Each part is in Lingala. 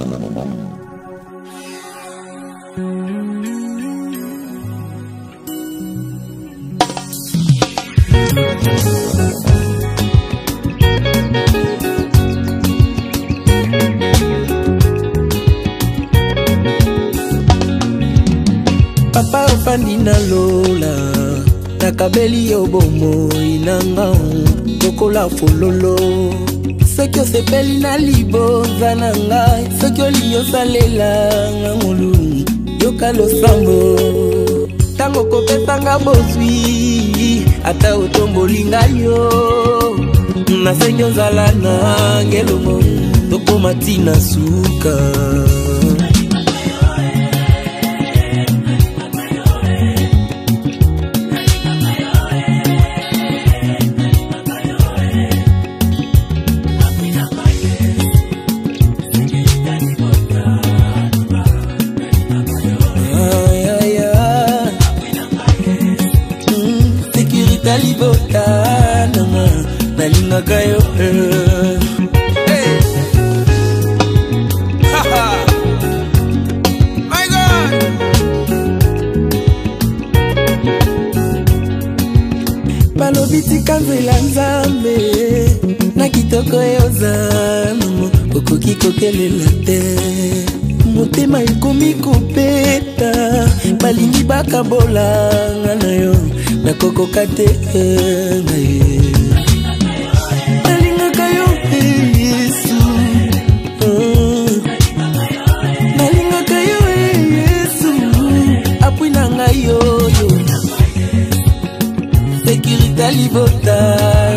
Papa ofandi na lola nakabeli yo bomo inanga lokola fololo soki osepeli na libonza na ngai soki olingi osalela nga ngolu yoka losambo tango kopesanga bozwi ata otomboli ngai yo nasengi ozala na ngelongo tokoma tina suka. Libota nanga nalinga kayo hey haha my god balobiti kanzela nzambe na kitoko yozana okoki kokelela te motema ekomi kopeta balingi bakabolanga na yo nakokoka te nalingaka yo Yesu nalingaka yo Yesu apui na ngai yoyo sekirita libota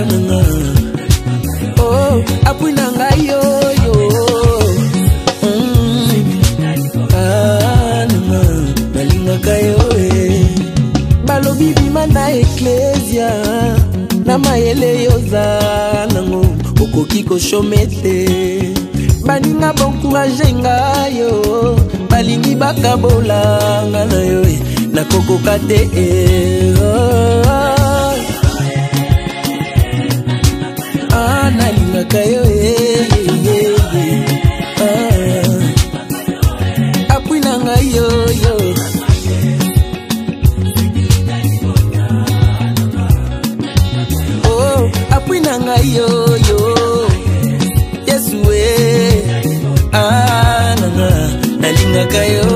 nanga oh apui na ngai yoyo nalingaka yo balobi bima na eklesia na mayele yoza nango okoki koshomete baninga boncourage ngayo balingi bakabolanga na yo nakokoka te nalingaka yo apui na ngai yoyo apui na ngai yoyo Yesu nanga nalingaka yo